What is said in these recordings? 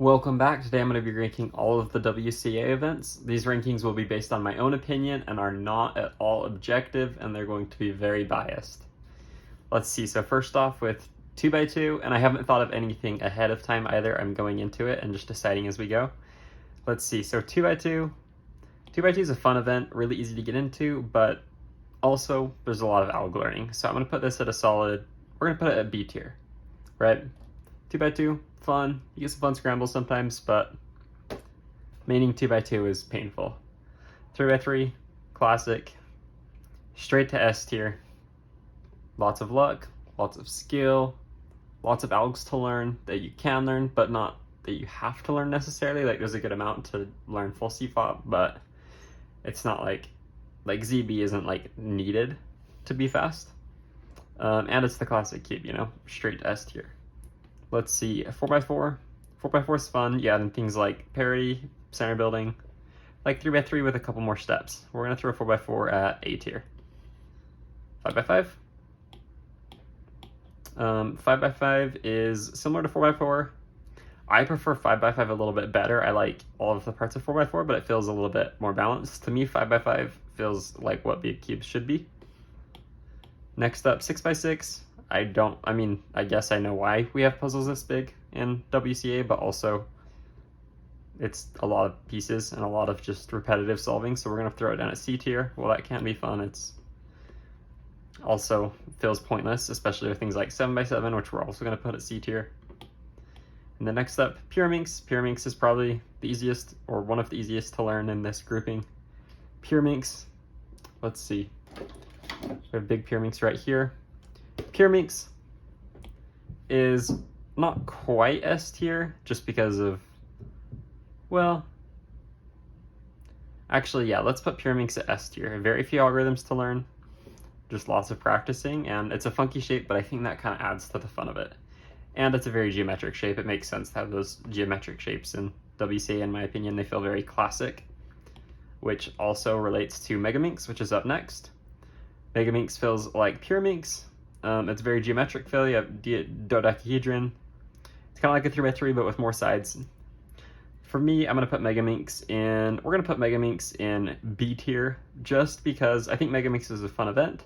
Welcome back. Today I'm going to be ranking all of the WCA events. These rankings will be based on my own opinion and are not at all objective, and they're going to be very biased. Let's see. So first off with 2x2, and I haven't thought of anything ahead of time either. I'm going into it and just deciding as we go. Let's see. So 2x2. 2x2 is a fun event, really easy to get into, but also there's a lot of alg learning. So I'm going to put this at a solid, we're going to put it at B tier, right? 2x2, fun. You get some fun scrambles sometimes, but maining 2x2 is painful. 3x3, classic. Straight to S tier. Lots of luck, lots of skill, lots of algs to learn that you can learn, but not that you have to learn necessarily. Like there's a good amount to learn full CFOP, but it's not like ZB isn't like needed to be fast. And it's the classic cube, you know, straight to S tier. Let's see, 4x4. 4x4 is fun. You add in things like parity, center building, like 3x3 with a couple more steps. We're going to throw 4x4 at A tier. 5x5. 5x5 is similar to 4x4. I prefer 5x5 a little bit better. I like all of the parts of 4x4, but it feels a little bit more balanced. To me, 5x5 feels like what big cubes should be. Next up, 6x6. I guess I know why we have puzzles this big in WCA, but also it's a lot of pieces and a lot of just repetitive solving, so we're going to throw it down at C tier. Well, that can be fun. It's also feels pointless, especially with things like 7x7, which we're also going to put at C tier. And the next up, Pyraminx. Pyraminx is probably the easiest, or one of the easiest to learn in this grouping. Pyraminx, let's see. We have big Pyraminx right here. Pyraminx is not quite S tier just because of, well, actually, yeah, let's put Pyraminx at S tier. Very few algorithms to learn, just lots of practicing, and it's a funky shape, but I think that kind of adds to the fun of it. And it's a very geometric shape. It makes sense to have those geometric shapes in WCA, in my opinion. They feel very classic, which also relates to Megaminx, which is up next. Megaminx feels like Pyraminx. It's very geometric feel. You have dodecahedron. It's kind of like a 3x3, but with more sides. For me, I'm going to put Megaminx in, we're going to put Megaminx in B tier, just because I think Megaminx is a fun event,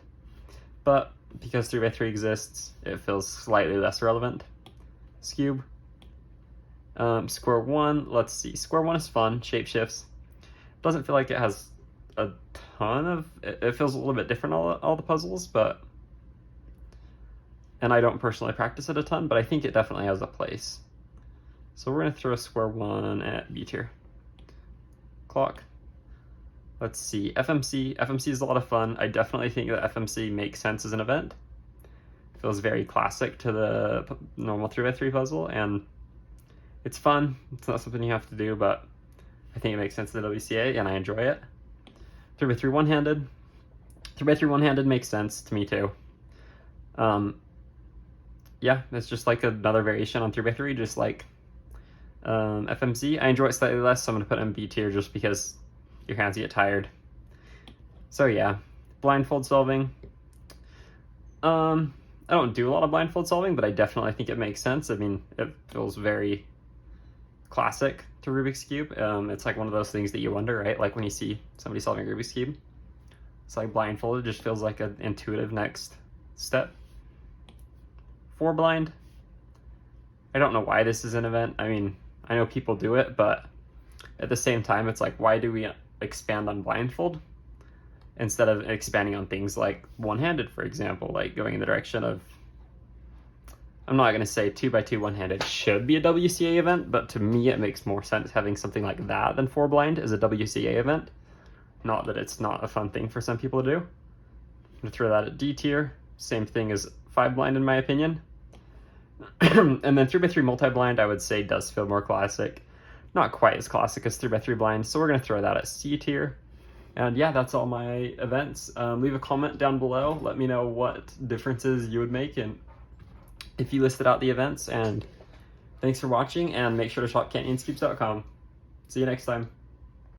but because 3x3 exists, it feels slightly less relevant. Scube. Square 1, let's see. Square 1 is fun, shapeshifts. Doesn't feel like it has a ton of, it feels a little bit different, all the puzzles, but, and I don't personally practice it a ton, but I think it definitely has a place. So we're going to throw Square 1 at B tier. Clock. Let's see, FMC. FMC is a lot of fun. I definitely think that FMC makes sense as an event. It feels very classic to the normal 3x3 puzzle, and it's fun. It's not something you have to do, but I think it makes sense in the WCA, and I enjoy it. 3x3 one-handed. 3x3 one-handed makes sense to me too. Yeah, it's just like another variation on 3x3, just like FMC. I enjoy it slightly less, so I'm going to put it in B tier just because your hands get tired. So yeah, blindfold solving. I don't do a lot of blindfold solving, but I definitely think it makes sense. I mean, it feels very classic to Rubik's Cube. It's like one of those things that you wonder, right? Like when you see somebody solving Rubik's Cube, it's like blindfolded, just feels like an intuitive next step. 4 blind. I don't know why this is an event. I mean, I know people do it, but at the same time, it's like, why do we expand on blindfold instead of expanding on things like one-handed, for example, like going in the direction of, I'm not going to say 2x2 one-handed should be a WCA event, but to me, it makes more sense having something like that than 4 blind as a WCA event. Not that it's not a fun thing for some people to do. I'm going to throw that at D tier. Same thing as 5 blind in my opinion. And then 3x3 multi-blind, I would say, does feel more classic. Not quite as classic as 3x3 blind, so we're going to throw that at C tier. And yeah, that's all my events. Leave a comment down below. Let me know what differences you would make and if you listed out the events. And thanks for watching, and make sure to shop CanyonsCubes.com. See you next time.